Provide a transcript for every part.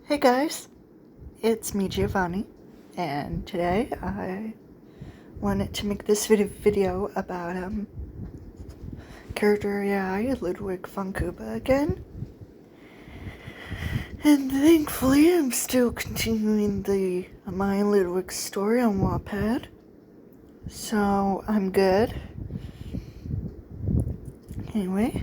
Hey guys, it's me Giovanni, and today I wanted to make this video about character AI Ludwig Von Koopa again. And thankfully I'm still continuing the My and Ludwig story on Wattpad, so I'm good. Anyway,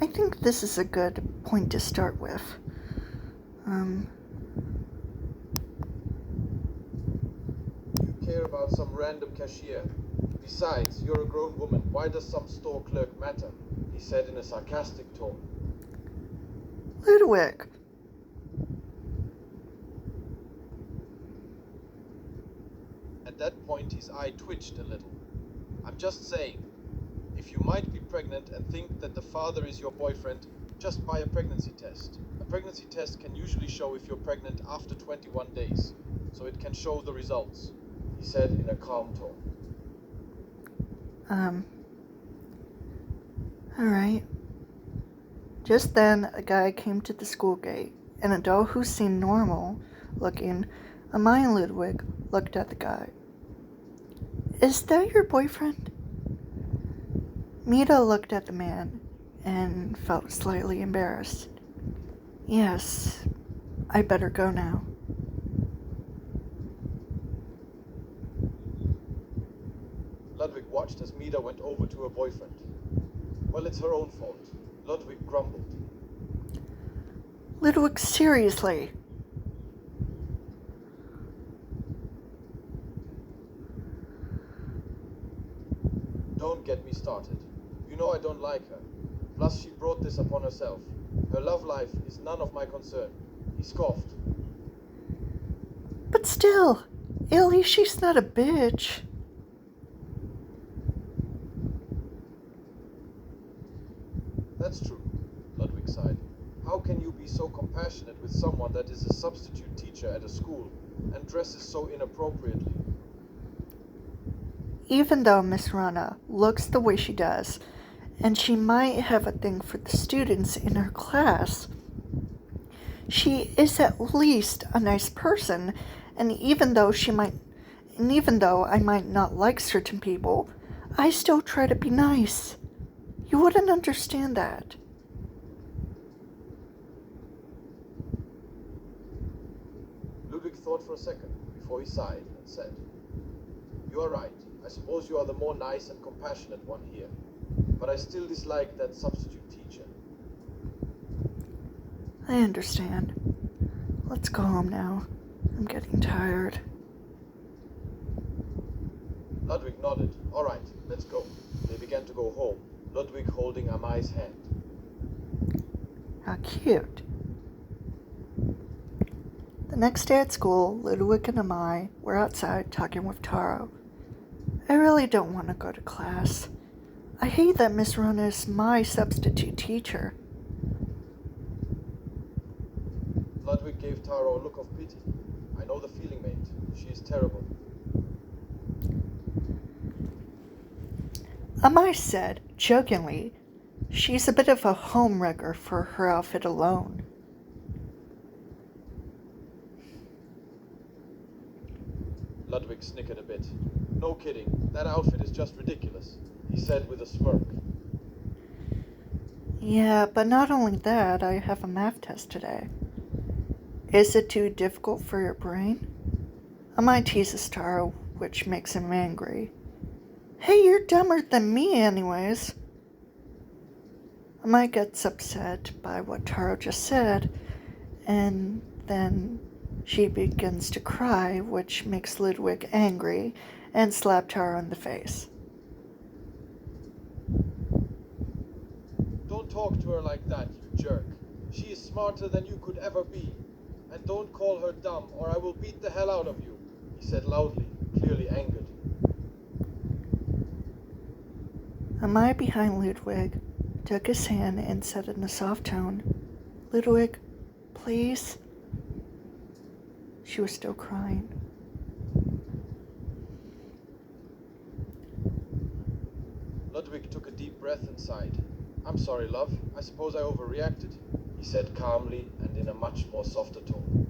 I think this is a good point to start with. You care about some random cashier. Besides, you're a grown woman. Why does some store clerk matter? He said in a sarcastic tone. Ludwig! At that point, his eye twitched a little. I'm just saying, if you might be pregnant and think that the father is your boyfriend, just buy a pregnancy test. A pregnancy test can usually show if you're pregnant after 21 days, so it can show the results, he said in a calm tone. Alright. Just then, a guy came to the school gate, and a doll who seemed normal looking, Amaya and Ludwig looked at the guy. Is that your boyfriend? Mita looked at the man and felt slightly embarrassed. Yes, I better go now. Ludwig watched as Mita went over to her boyfriend. Well, it's her own fault. Ludwig grumbled. Ludwig, seriously. Don't get me started. You know I don't like her. Plus, she brought this upon herself. Her love life is none of my concern. He scoffed. But still, at least she's not a bitch. That's true, Ludwig sighed. How can you be so compassionate with someone that is a substitute teacher at a school and dresses so inappropriately? Even though Miss Rana looks the way she does, and she might have a thing for the students in her class, she is at least a nice person, and even though I might not like certain people, I still try to be nice. You wouldn't understand that. Ludwig thought for a second before he sighed and said, You are right. I suppose you are the more nice and compassionate one here. But I still dislike that substitute teacher. I understand. Let's go home now. I'm getting tired. Ludwig nodded. All right, let's go. They began to go home, Ludwig holding Amai's hand. How cute. The next day at school, Ludwig and Amai were outside talking with Taro. I really don't want to go to class. I hate that Miss Rona is my substitute teacher. Ludwig gave Taro a look of pity. I know the feeling, mate. She is terrible. Amai said, jokingly, she's a bit of a homewrecker for her outfit alone. Ludwig snickered a bit. No kidding, that outfit is just ridiculous, he said with a smirk. Yeah, but not only that, I have a math test today. Is it too difficult for your brain? Amai teases Taro, which makes him angry. Hey, you're dumber than me anyways. Amai gets upset by what Taro just said, and then she begins to cry, which makes Ludwig angry and slap Taro in the face. Don't talk to her like that, you jerk. She is smarter than you could ever be. And don't call her dumb, or I will beat the hell out of you, he said loudly, clearly angered. Amai, behind Ludwig, took his hand and said in a soft tone, Ludwig, please. She was still crying. Ludwig took a deep breath and sighed. I'm sorry, love. I suppose I overreacted, he said calmly and in a much more softer tone.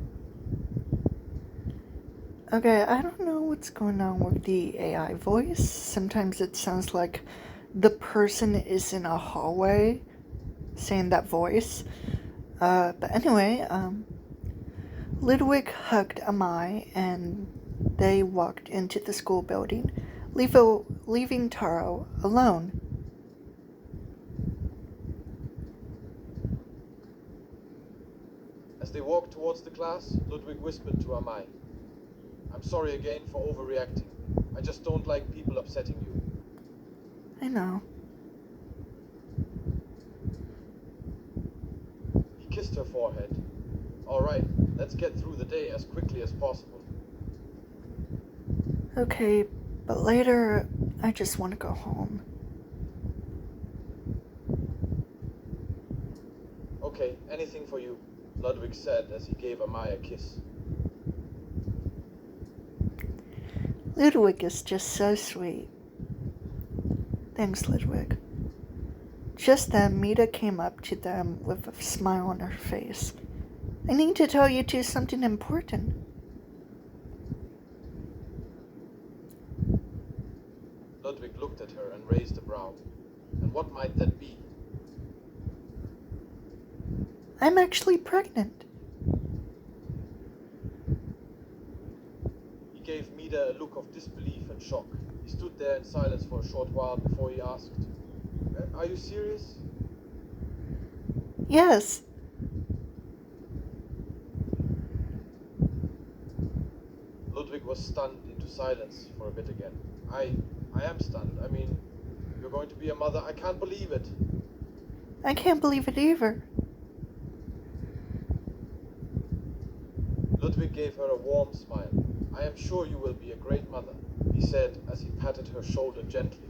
Okay, I don't know what's going on with the AI voice. Sometimes it sounds like the person is in a hallway saying that voice. But anyway, Ludwig hugged Amai and they walked into the school building, leaving Taro alone. As they walked towards the class, Ludwig whispered to Amai, I'm sorry again for overreacting. I just don't like people upsetting you. I know. He kissed her forehead. All right, let's get through the day as quickly as possible. Okay, but later I just want to go home. Okay, anything for you, Ludwig said as he gave Amai a kiss. Ludwig is just so sweet. Thanks, Ludwig. Just then, Mita came up to them with a smile on her face. I need to tell you two something important. Ludwig looked at her and raised a brow. And what might that be? I'm actually pregnant. He gave Mida a look of disbelief and shock. He stood there in silence for a short while before he asked, Are you serious? Yes. Ludwig was stunned into silence for a bit again. I am stunned. I mean, you're going to be a mother. I can't believe it. I can't believe it either. Ludwig gave her a warm smile. I am sure you will be a great mother, he said as he patted her shoulder gently.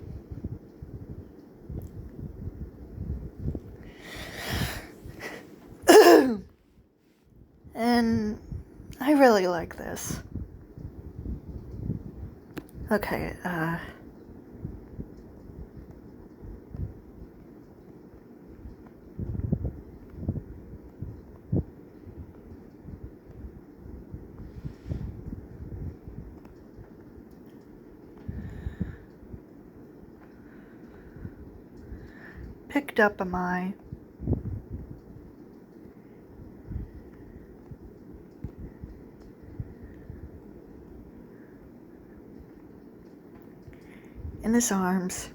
And I really like this. Okay, picked up Amai. In his arms.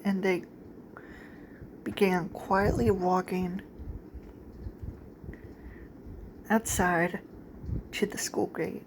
And they began quietly walking outside to the school gate.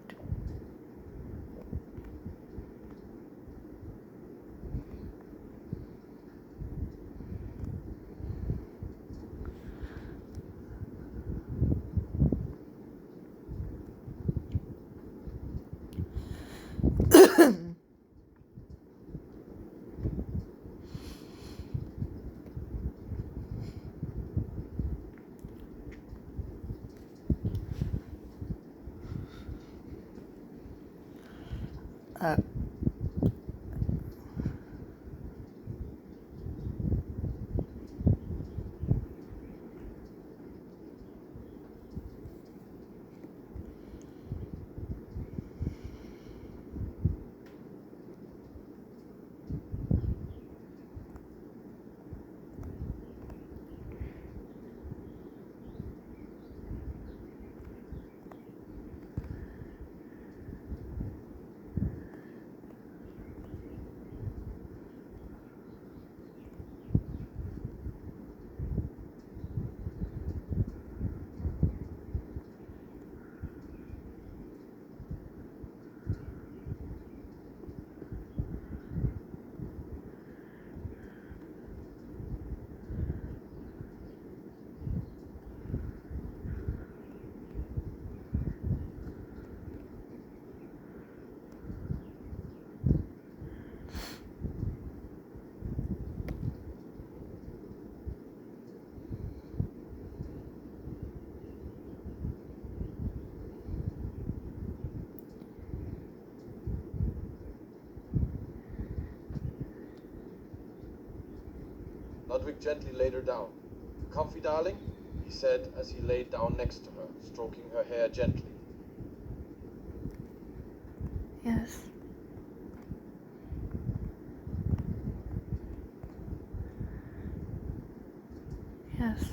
uh, Ludwig gently laid her down. "Comfy, darling?" he said as he laid down next to her, stroking her hair gently. Yes. Yes.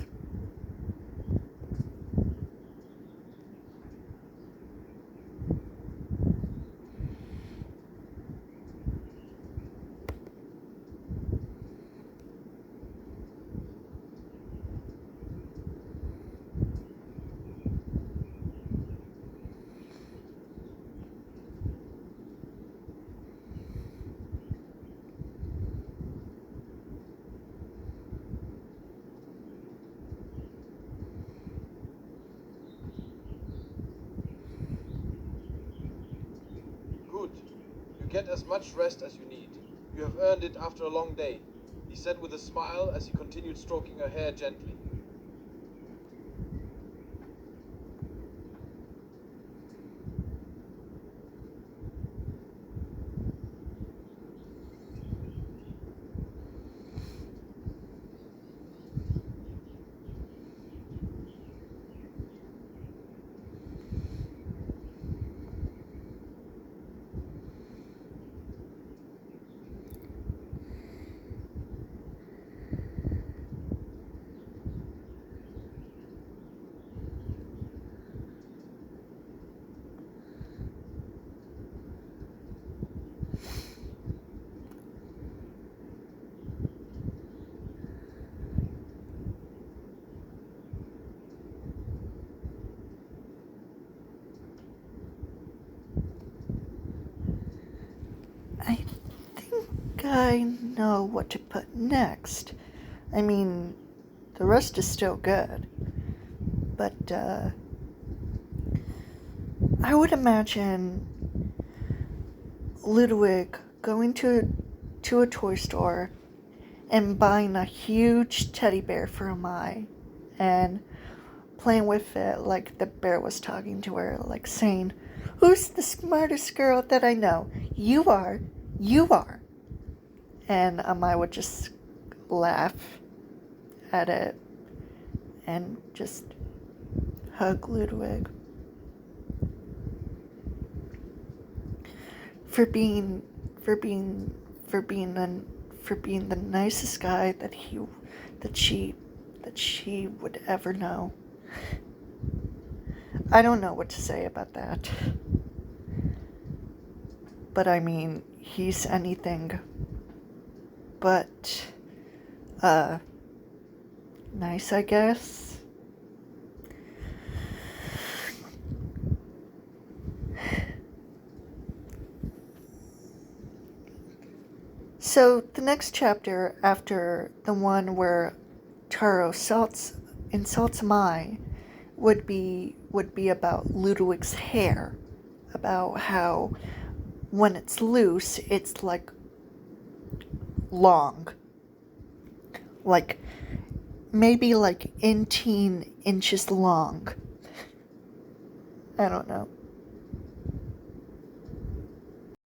"Good. You get as much rest as you need. You have earned it after a long day," he said with a smile as he continued stroking her hair gently. I think I know what to put next. I mean, the rest is still good. But, I would imagine Ludwig going to a toy store and buying a huge teddy bear for Mai and playing with it like the bear was talking to her, like saying, "Who's the smartest girl that I know? You are. You are." And Mai would just laugh at it and just hug Ludwig for being the nicest guy that she would ever know. I don't know what to say about that. But I mean, he's anything but nice, I guess. So the next chapter after the one where Taro insults Mai would be about Ludwig's hair, about how when it's loose it's like long, like maybe like 18 inches long. I don't know.